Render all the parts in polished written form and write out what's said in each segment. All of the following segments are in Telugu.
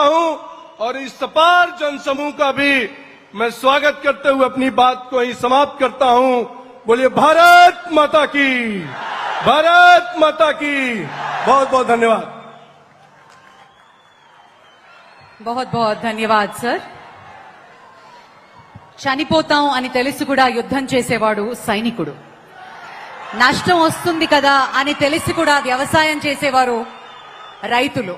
हूं और इस अपार जनसमूह का भी मैं स्वागत करते हुए अपनी बात को ही समाप्त करता हूं। बोलिए भारत माता की, भारत माता की। बहुत बहुत धन्यवाद। बहुत बहुत धन्यवाद सर। చనిపోతాం అని తెలిసి కూడా యుద్ధం చేసేవాడు సైనికుడు. నష్టం వస్తుంది కదా అని తెలిసి కూడా వ్యవసాయం చేసేవారు రైతులు.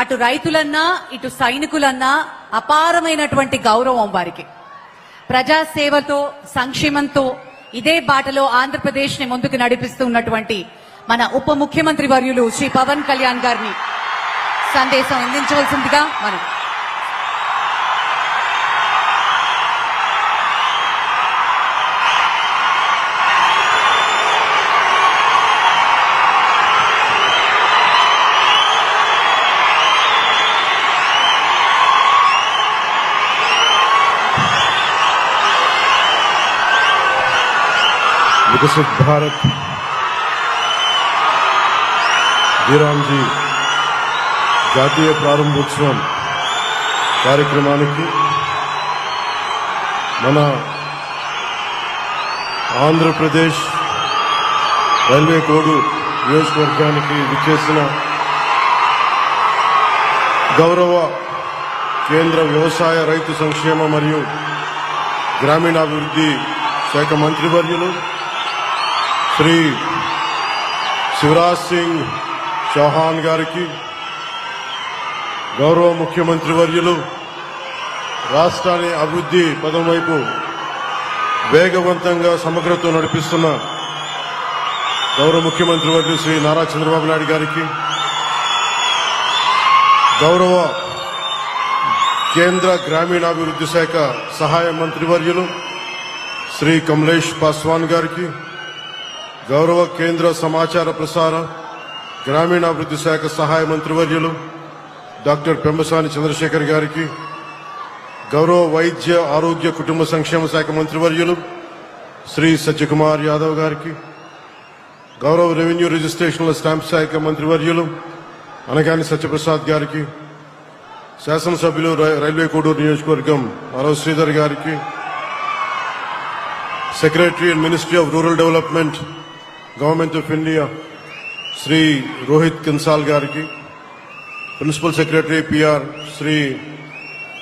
అటు రైతులన్నా ఇటు సైనికులన్నా అపారమైనటువంటి గౌరవం వారికి. ప్రజాసేవతో సంక్షేమంతో ఇదే బాటలో ఆంధ్రప్రదేశ్ ని ముందుకు నడిపిస్తున్నటువంటి మన ఉప ముఖ్యమంత్రి వర్యులు శ్రీ పవన్ కళ్యాణ్ గారిని సందేశం అందించవలసిందిగా మనం विकसित भारत वीरांजी జాతీయ ప్రారంభోత్సవం కార్యక్రమానికి మన ఆంధ్రప్రదేశ్ రైల్వే కోడు నియోజకవర్గానికి విచ్చేసిన గౌరవ కేంద్ర వ్యవసాయ రైతు సంక్షేమ మరియు గ్రామీణాభివృద్ధి శాఖ మంత్రివర్యులు శ్రీ శివరాజ్ సింగ్ చౌహాన్ గారికి, గౌరవ ముఖ్యమంత్రి వర్యులు రాష్ట్రాన్ని అభివృద్ధి పదం వైపు వేగవంతంగా సమగ్రతో నడిపిస్తున్న గౌరవ ముఖ్యమంత్రి వర్యులు శ్రీ నారా చంద్రబాబు నాయుడు గారికి, గౌరవ కేంద్ర గ్రామీణాభివృద్ధి శాఖ సహాయ మంత్రివర్యులు శ్రీ కమలేష్ పాస్వాన్ గారికి, గౌరవ కేంద్ర సమాచార ప్రసార గ్రామీణాభివృద్ధి శాఖ సహాయ మంత్రివర్యులు డాక్టర్ పెంబసాని చంద్రశేఖర్ గారికి, గౌరవ వైద్య ఆరోగ్య కుటుంబ సంక్షేమ శాఖ మంత్రివర్యులు శ్రీ సత్యకుమార్ యాదవ్ గారికి, గౌరవ రెవెన్యూ రిజిస్ట్రేషన్ల స్టాంప్ శాఖ మంత్రివర్యులు అనగాని సత్యప్రసాద్ గారికి, శాసనసభ్యులు రైల్వే కోడూరు నియోజకవర్గం అరవ శ్రీధర్ గారికి, secretary and ministry of rural development government of India Shri Rohit Kansal గారికి, principal secretary PR Shri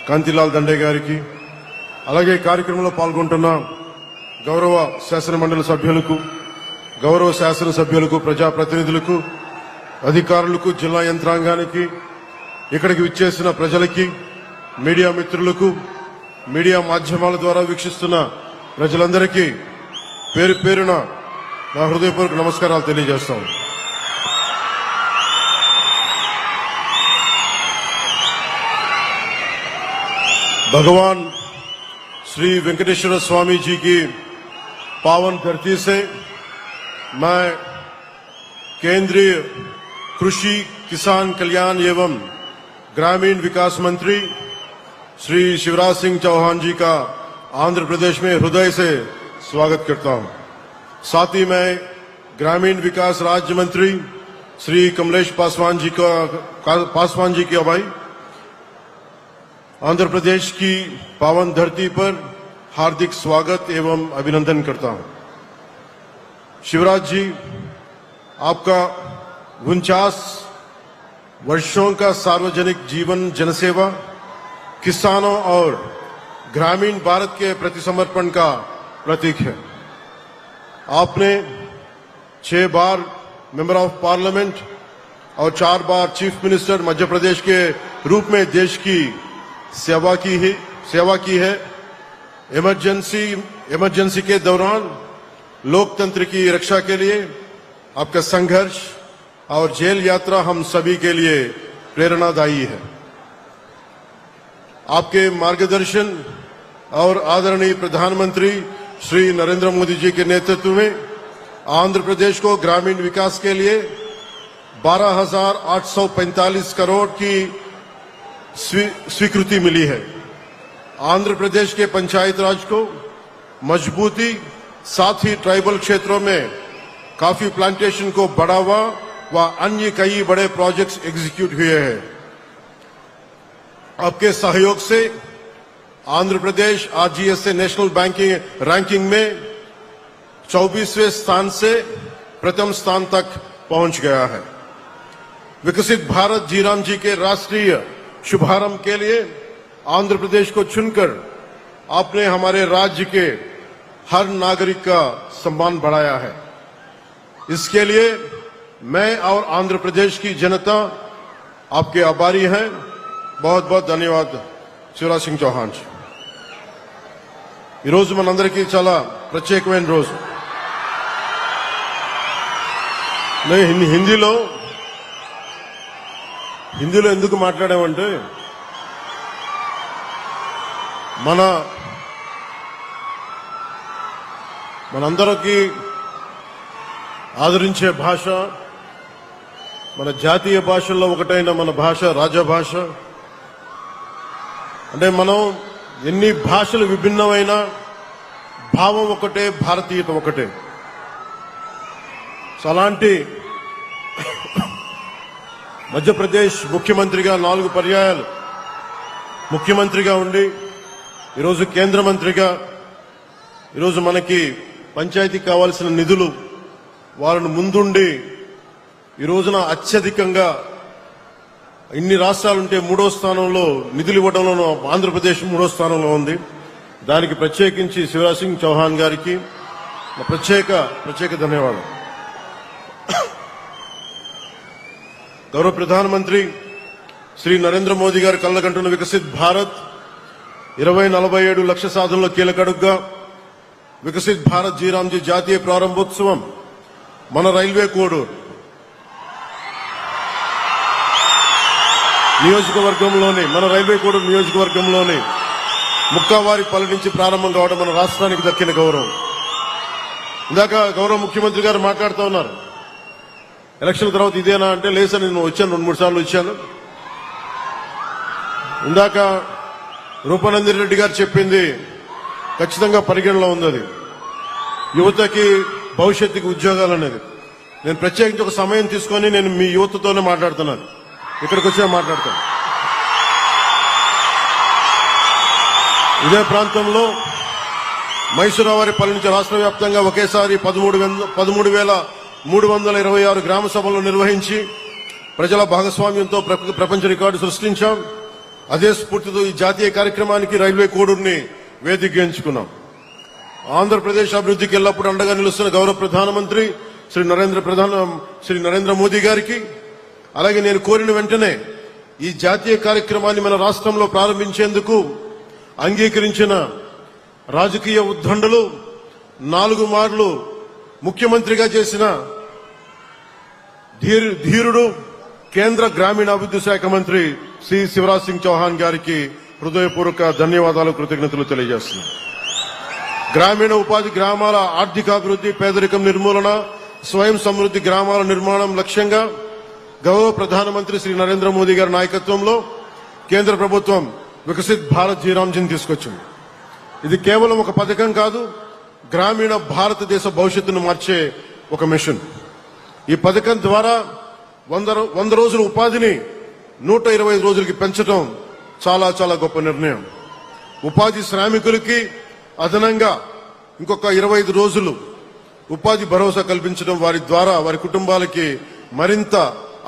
Kantilal Dande గారికి, అలాగే కార్యక్రమంలో పాల్గొంటున్న గౌరవ శాసనమండలి సభ్యులకు, గౌరవ శాసనసభ్యులకు, ప్రజాప్రతినిధులకు, అధికారులకు, జిల్లా యంత్రాంగానికి, ఇక్కడికి విచ్చేసిన ప్రజలకి, మీడియా మిత్రులకు, మీడియా మాధ్యమాల ద్వారా వీక్షిస్తున్న ప్రజలందరికీ పేరు పేరున నా హృదయపూర్వక నమస్కారాలు తెలియజేస్తాను. भगवान श्री वेंकटेश्वर स्वामी जी की पावन धरती से मैं केंद्रीय कृषि किसान कल्याण एवं ग्रामीण विकास मंत्री श्री शिवराज सिंह चौहान जी का आंध्र प्रदेश में हृदय से स्वागत करता हूं। साथ ही मैं ग्रामीण विकास राज्य मंत्री श्री कमलेश पासवान जी की अगुवाई आंध्र प्रदेश की पावन धरती पर हार्दिक स्वागत एवं अभिनंदन करता हूं। शिवराज जी, आपका 49 वर्षों का सार्वजनिक जीवन जनसेवा, किसानों और ग्रामीण भारत के प्रति समर्पण का प्रतीक है। आपने 6 बार मेंबर ऑफ पार्लियामेंट और 4 बार चीफ मिनिस्टर मध्य प्रदेश के रूप में देश की सेवा की है। इमरजेंसी के दौरान लोकतंत्र की रक्षा के लिए आपका संघर्ष और जेल यात्रा हम सभी के लिए प्रेरणादायी है। आपके मार्गदर्शन और आदरणीय प्रधानमंत्री श्री नरेंद्र मोदी जी के नेतृत्व में आंध्र प्रदेश को ग्रामीण विकास के लिए 12,845 करोड़ की स्वीकृति मिली है। आंध्र प्रदेश के पंचायत राज को मजबूती, साथ ही ट्राइबल क्षेत्रों में काफी प्लांटेशन को बढ़ावा व अन्य कई बड़े प्रोजेक्ट्स एग्जीक्यूट हुए हैं। आपके सहयोग से Andhra Pradesh आरजीएसए national banking ranking में 24वें स्थान से प्रथम स्थान तक पहुंच गया है। विकसित भारत जीराम जी के राष्ट्रीय शुभारंभ के लिए आंध्र प्रदेश को चुनकर आपने हमारे राज्य के हर नागरिक का सम्मान बढ़ाया है। इसके लिए मैं और आंध्र प्रदेश की जनता आपके आभारी हैं। बहुत बहुत ధన్యవాद శివరాజ్ సింగ్ చౌహాన్ जी। ఈ రోజు మనందరికీ చాలా ప్రత్యేకమైన రోజు। నేను హిందీలో ఎందుకు మాట్లాడామంటే మనందరికీ ఆదరించే భాష, మన జాతీయ భాషల్లో ఒకటైన మన భాష రాజభాష। అంటే మనం ఎన్ని భాషలు విభిన్నమైన భావం ఒకటే, భారతీయత ఒకటే। అలాంటి మధ్యప్రదేశ్ ముఖ్యమంత్రిగా 4 పర్యాయాలు ముఖ్యమంత్రిగా ఉండి ఈరోజు కేంద్ర మంత్రిగా ఈరోజు మనకి పంచాయతీకి కావాల్సిన నిధులు వాళ్ళను ముందుండి ఈ రోజున అత్యధికంగా ఇన్ని రాష్ట్రాలుంటే 3వ స్థానంలో నిధులు ఇవ్వడంలో ఆంధ్రప్రదేశ్ 3వ స్థానంలో ఉంది। దానికి ప్రత్యేకించి శివరాజ్ సింగ్ చౌహాన్ గారికి ప్రత్యేక ధన్యవాదాలు। గౌరవ ప్రధానమంత్రి శ్రీ నరేంద్ర మోదీ గారు కళ్ళగంటున్న వికసిత్ భారత్ 2047 లక్ష్య సాధనలో కీలక అడుగుగా వికసిత్ భారత్ జీరామ్జీ జాతీయ ప్రారంభోత్సవం మన రైల్వే కోడూరు నియోజకవర్గంలోని ముక్కావారిపల్లి నుంచి ప్రారంభం కావడం మన రాష్ట్రానికి దక్కిన గౌరవం। ఇందాక గౌరవ ముఖ్యమంత్రి గారు మాట్లాడుతూ ఉన్నారు, ఎలక్షన్ తర్వాత ఇదేనా అంటే లేదు, నేను వచ్చాను 2-3 సార్లు వచ్చాను। ఇందాక రూపనందిని రెడ్డి గారు చెప్పింది ఖచ్చితంగా పరిగణలో ఉంది, అది యువతకి భవిష్యత్తుకి ఉద్యోగాలు అనేది। నేను ప్రత్యేకించి ఒక సమయం తీసుకొని నేను మీ యువతతోనే మాట్లాడుతున్నాను, ఇక్కడికి వచ్చే మాట్లాడతాను। ఇదే ప్రాంతంలో మైసూరావారిపల్లి నుంచి రాష్ట్ర వ్యాప్తంగా ఒకేసారి 13,326 గ్రామ సభలు నిర్వహించి ప్రజల భాగస్వామ్యంతో ప్రపంచ రికార్డు సృష్టించాం। అదే స్ఫూర్తితో ఈ జాతీయ కార్యక్రమానికి రైల్వే కోడూరుని వేదికగా ఎంచుకున్నాం। ఆంధ్రప్రదేశ్ అభివృద్ధికి ఎల్లప్పుడూ అండగా నిలుస్తున్న గౌరవ ప్రధానమంత్రి శ్రీ నరేంద్ర మోదీ గారికి, అలాగే నేను కోరిన వెంటనే ఈ జాతీయ కార్యక్రమాన్ని మన రాష్ట్రంలో ప్రారంభించేందుకు అంగీకరించిన రాజకీయ ఉద్దండులు 4 మార్లు ముఖ్యమంత్రిగా చేసిన ధీరుడు కేంద్ర గ్రామీణాభివృద్ధి శాఖ మంత్రి శ్రీ శివరాజ్ సింగ్ చౌహాన్ గారికి హృదయపూర్వక ధన్యవాదాలు, కృతజ్ఞతలు తెలియజేస్తున్నాను। గ్రామీణ ఉపాధి, గ్రామాల ఆర్థికాభివృద్ధి, పేదరికం నిర్మూలన, స్వయం సమృద్ధి గ్రామాల నిర్మాణం లక్ష్యంగా గౌరవ ప్రధానమంత్రి శ్రీ నరేంద్ర మోదీ గారి నాయకత్వంలో కేంద్ర ప్రభుత్వం వికసిత్ భారత్ జీరామ్జీని తీసుకొచ్చింది। ఇది కేవలం ఒక పథకం కాదు, గ్రామీణ భారతదేశ భవిష్యత్తును మార్చే ఒక మిషన్। ఈ పథకం ద్వారా 100 రోజుల ఉపాధిని 125 రోజులకి పెంచడం చాలా చాలా గొప్ప నిర్ణయం। ఉపాధి శ్రామికులకి అదనంగా ఇంకొక 25 రోజులు ఉపాధి భరోసా కల్పించడం వారి ద్వారా వారి కుటుంబాలకి మరింత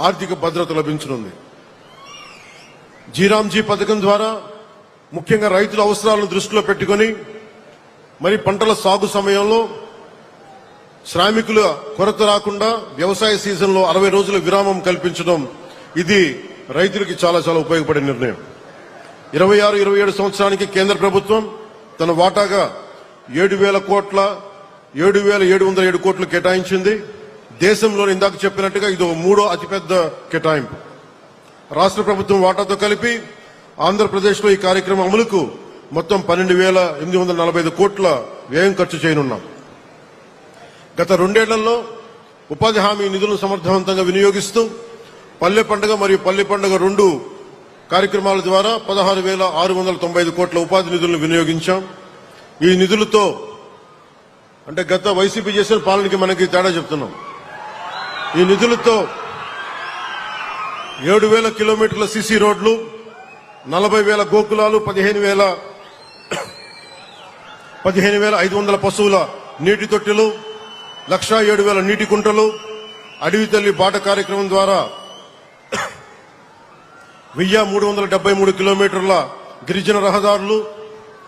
ఆర్థిక భద్రత లభించనుంది। జీరామ్జీ పథకం ద్వారా ముఖ్యంగా రైతుల అవసరాలను దృష్టిలో పెట్టుకుని మరి పంటల సాగు సమయంలో శ్రామికుల కొరత రాకుండా వ్యవసాయ సీజన్లో 60 రోజుల విరామం కల్పించడం ఇది రైతులకి చాలా చాలా ఉపయోగపడే నిర్ణయం। 26-27 సంవత్సరానికి కేంద్ర ప్రభుత్వం తన వాటాగా 7,707 కోట్లు కేటాయించింది। దేశంలో ఇందాక చెప్పినట్టుగా ఇది 3వ అతిపెద్ద కేటాయింపు। రాష్ట్ర ప్రభుత్వం వాటాతో కలిపి ఆంధ్రప్రదేశ్లో ఈ కార్యక్రమం అమలుకు మొత్తం 12,845 కోట్ల వ్యయం ఖర్చు చేయనున్నాం। గత 2 ఏళ్లలో ఉపాధి హామీ నిధులను సమర్థవంతంగా వినియోగిస్తూ పల్లె పండుగ మరియు పల్లె పండుగ 2 కార్యక్రమాల ద్వారా 16,695 కోట్ల ఉపాధి నిధులను వినియోగించాం। ఈ నిధులతో అంటే గత వైసీపీ చేసిన పాలనకి మనకి తేడా చెప్తున్నాం। ఈ నిధులతో 7,000 కిలోమీటర్ల సిసి రోడ్లు, 40,000 గోకులాలు, 15,500 పశువుల నీటి తొట్టెలు, 107,000 నీటి కుంటలు, అడవి తల్లి బాట కార్యక్రమం ద్వారా 1,373 కిలోమీటర్ల గిరిజన రహదారులు,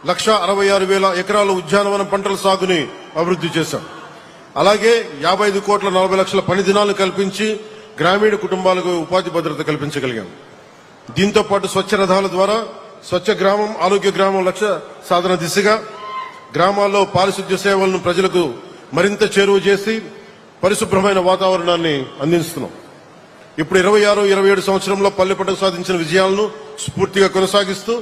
166,000 ఎకరాల ఉద్యానవన పంటల సాగుని అభివృద్ధి చేశాం. అలాగే 55 కోట్ల 40 లక్షల పని దినాలను కల్పించి గ్రామీణ కుటుంబాలకు ఉపాధి భద్రత కల్పించగలిగాం. దీంతో పాటు స్వచ్ఛ రథాల ద్వారా స్వచ్ఛ గ్రామం, ఆరోగ్య గ్రామం లక్ష్య సాధన దిశగా గ్రామాల్లో పారిశుద్ధ్య సేవలను ప్రజలకు మరింత చేరువ చేసి పరిశుభ్రమైన వాతావరణాన్ని అందిస్తున్నాం. ఇప్పుడు 26-27 సంవత్సరంలో పల్లె పంటకు సాధించిన విజయాలను స్ఫూర్తిగా కొనసాగిస్తూ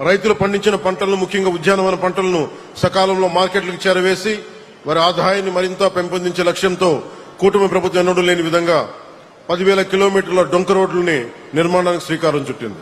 రైతులు పండించిన పంటలను, ముఖ్యంగా ఉద్యానవన పంటలను సకాలంలో మార్కెట్లకు చేరవేసి వారి ఆదాయాన్ని మరింత పెంపొందించే లక్ష్యంతో కూటమి ప్రభుత్వం ఎన్నడూ లేని విధంగా 10,000 కిలోమీటర్ల డొంక రోడ్లని నిర్మాణానికి శ్రీకారం చుట్టింది.